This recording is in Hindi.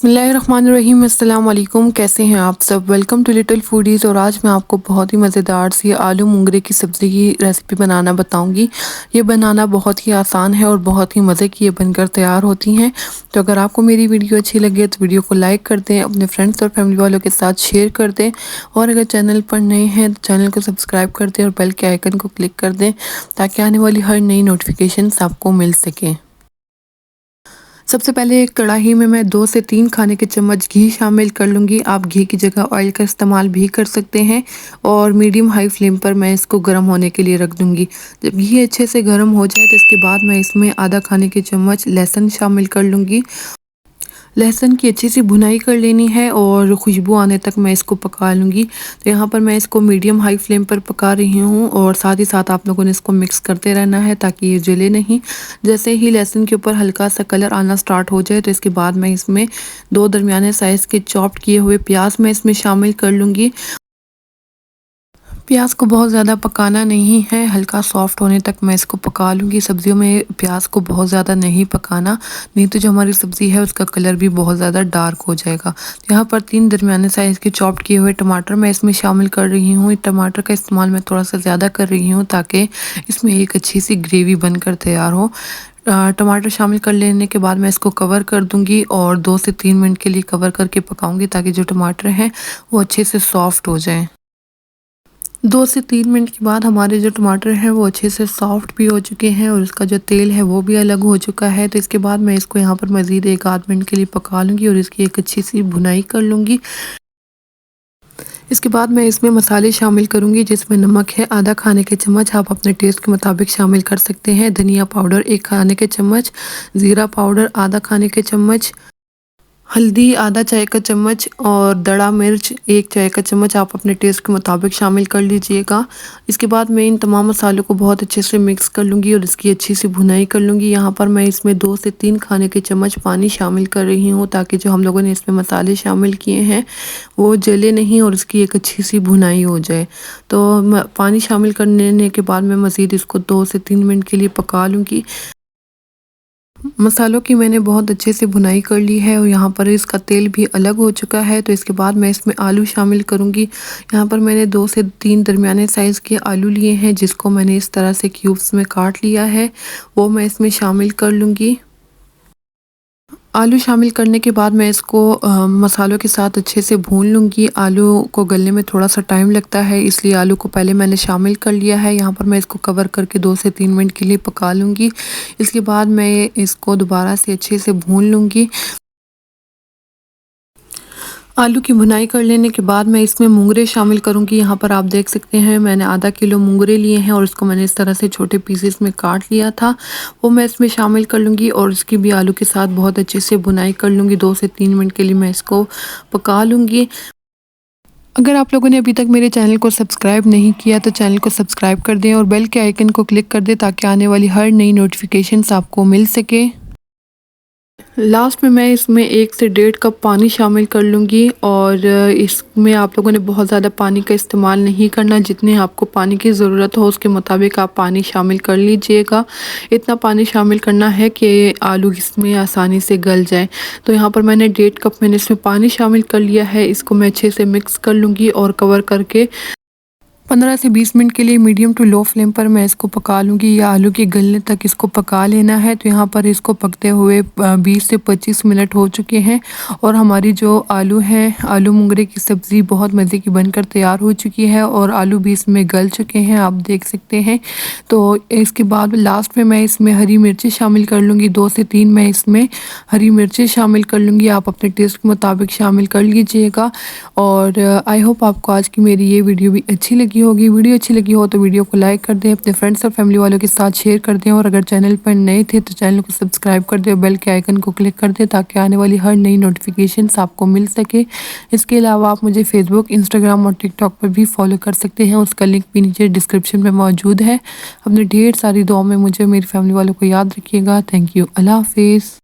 बिस्मिल्लाहिर्रहमानिर्रहीम। अस्सलाम वालेकुम। कैसे हैं आप सब? Welcome to little foodies. और आज मैं आपको बहुत ही मज़ेदार सी आलू मूंगरे की सब्ज़ी की रेसिपी बनाना बताऊंगी। ये बनाना बहुत ही आसान है और बहुत ही मज़े की ये बनकर तैयार होती हैं। तो अगर आपको मेरी वीडियो अच्छी लगे तो वीडियो को लाइक कर दें, अपने फ्रेंड्स और फैमिली वालों के साथ शेयर कर दें, और अगर चैनल पर नए हैं तो चैनल को सब्सक्राइब कर दें और बेल के आइकन को क्लिक कर दें ताकि आने वाली हर नई नोटिफिकेशन आपको मिल सकें। सबसे पहले एक कढ़ाई में मैं 2 से 3 खाने के चम्मच घी शामिल कर लूँगी। आप घी की जगह ऑयल का इस्तेमाल भी कर सकते हैं। और मीडियम हाई फ्लेम पर मैं इसको गर्म होने के लिए रख दूँगी। जब घी अच्छे से गर्म हो जाए तो इसके बाद मैं इसमें आधा खाने के चम्मच लहसुन शामिल कर लूँगी। लहसुन की अच्छी सी भुनाई कर लेनी है और खुशबू आने तक मैं इसको पका लूँगी। तो यहाँ पर मैं इसको मीडियम हाई फ्लेम पर पका रही हूँ और साथ ही साथ आप लोगों ने इसको मिक्स करते रहना है ताकि ये जले नहीं। जैसे ही लहसुन के ऊपर हल्का सा कलर आना स्टार्ट हो जाए तो इसके बाद मैं इसमें 2 दरमियाने साइज़ के चॉप्ड किए हुए प्याज मैं इसमें शामिल कर लूँगी। प्याज को बहुत ज़्यादा पकाना नहीं है, हल्का सॉफ्ट होने तक मैं इसको पका लूँगी। सब्जियों में प्याज को बहुत ज़्यादा नहीं पकाना, नहीं तो जो हमारी सब्ज़ी है उसका कलर भी बहुत ज़्यादा डार्क हो जाएगा। यहाँ पर 3 दरमियाने साइज़ के चॉप्ड किए हुए टमाटर मैं इसमें शामिल कर रही हूँ। टमाटर का इस्तेमाल मैं थोड़ा सा ज़्यादा कर रही हूँ ताकि इसमें एक अच्छी सी ग्रेवी बनकर तैयार हो। टमाटर शामिल कर लेने के बाद मैं इसको कवर कर दूँगी और 2 से 3 मिनट के लिए कवर करके पकाऊँगी ताकि जो टमाटर हैं वो अच्छे से सॉफ्ट हो जाएँ। 2 से 3 मिनट के बाद हमारे जो टमाटर हैं वो अच्छे से सॉफ्ट भी हो चुके हैं और इसका जो तेल है वो भी अलग हो चुका है। तो इसके बाद मैं इसको यहाँ पर मज़ीद 1 आध मिनट के लिए पका लूँगी और इसकी एक अच्छी सी भुनाई कर लूँगी। इसके बाद मैं इसमें मसाले शामिल करूँगी जिसमें नमक है आधा खाने के चम्मच, आप अपने टेस्ट के मुताबिक शामिल कर सकते हैं। धनिया पाउडर 1 खाने के चम्मच, ज़ीरा पाउडर आधा खाने के चम्मच, हल्दी आधा चाय का चम्मच और दड़ा मिर्च 1 चाय का चम्मच आप अपने टेस्ट के मुताबिक शामिल कर लीजिएगा। इसके बाद मैं इन तमाम मसालों को बहुत अच्छे से मिक्स कर लूँगी और इसकी अच्छी सी भुनाई कर लूँगी। यहाँ पर मैं इसमें 2 से 3 खाने के चम्मच पानी शामिल कर रही हूँ ताकि जो हम लोगों ने इसमें मसाले शामिल किए हैं वो जले नहीं और इसकी एक अच्छी सी भुनाई हो जाए। तो पानी शामिल करने के बाद मैं मज़ीद इसको 2 से 3 मिनट के लिए पका लूँगी। मसालों की मैंने बहुत अच्छे से भुनाई कर ली है और यहाँ पर इसका तेल भी अलग हो चुका है। तो इसके बाद मैं इसमें आलू शामिल करूँगी। यहाँ पर मैंने 2 से 3 दरमियाने साइज़ के आलू लिए हैं जिसको मैंने इस तरह से क्यूब्स में काट लिया है, वो मैं इसमें शामिल कर लूँगी। आलू शामिल करने के बाद मैं इसको मसालों के साथ अच्छे से भून लूँगी। आलू को गलने में थोड़ा सा टाइम लगता है इसलिए आलू को पहले मैंने शामिल कर लिया है। यहाँ पर मैं इसको कवर करके 2 से 3 मिनट के लिए पका लूँगी। इसके बाद मैं इसको दोबारा से अच्छे से भून लूँगी। आलू की भुनाई कर लेने के बाद मैं इसमें मूंगरे शामिल करूंगी। यहाँ पर आप देख सकते हैं मैंने आधा किलो मूंगरे लिए हैं और इसको मैंने इस तरह से छोटे पीसेस में काट लिया था, वो मैं इसमें शामिल कर लूँगी और इसकी भी आलू के साथ बहुत अच्छे से भुनाई कर लूँगी। 2 से 3 मिनट के लिए मैं इसको पका लूँगी। अगर आप लोगों ने अभी तक मेरे चैनल को सब्सक्राइब नहीं किया तो चैनल को सब्सक्राइब कर दें और बेल के आइकन को क्लिक कर दें ताकि आने वाली हर नई नोटिफिकेशंस आपको मिल सके। लास्ट में मैं इसमें 1 से 1.5 कप पानी शामिल कर लूँगी और इसमें आप लोगों ने बहुत ज़्यादा पानी का इस्तेमाल नहीं करना, जितने आपको पानी की ज़रूरत हो उसके मुताबिक आप पानी शामिल कर लीजिएगा। इतना पानी शामिल करना है कि आलू इसमें आसानी से गल जाए। तो यहाँ पर मैंने 1.5 कप मैंने इसमें पानी शामिल कर लिया है। इसको मैं अच्छे से मिक्स कर लूँगी और कवर करके 15 से 20 मिनट के लिए मीडियम टू लो फ्लेम पर मैं इसको पका लूँगी या आलू के गलने तक इसको पका लेना है। तो यहाँ पर इसको पकते हुए 20 से 25 मिनट हो चुके हैं और हमारी जो आलू हैं, आलू मूंगरे की सब्ज़ी बहुत मज़े की बनकर तैयार हो चुकी है और आलू भी इसमें गल चुके हैं, आप देख सकते हैं। तो इसके बाद लास्ट में मैं इसमें हरी मिर्ची शामिल कर लूँगी, 2 से 3 मैं इसमें हरी मिर्ची शामिल कर लूँगी। आप अपने टेस्ट के मुताबिक शामिल कर लीजिएगा। और आई होप आपको आज की मेरी ये वीडियो भी अच्छी लगी होगी। वीडियो अच्छी लगी हो तो वीडियो को लाइक कर दें, अपने फ्रेंड्स और फैमिली वालों के साथ शेयर कर दें और अगर चैनल पर नए थे तो चैनल को सब्सक्राइब कर दें और बेल के आइकन को क्लिक कर दें ताकि आने वाली हर नई नोटिफिकेशंस आपको मिल सके। इसके अलावा आप मुझे फेसबुक, इंस्टाग्राम और टिकटॉक पर भी फॉलो कर सकते हैं, उसका लिंक भी नीचे डिस्क्रिप्शन में मौजूद है। अपने ढेर सारी दुआओं में मुझे मेरी फैमिली वालों को याद रखिएगा। Thank you. अल्लाह हाफिज़।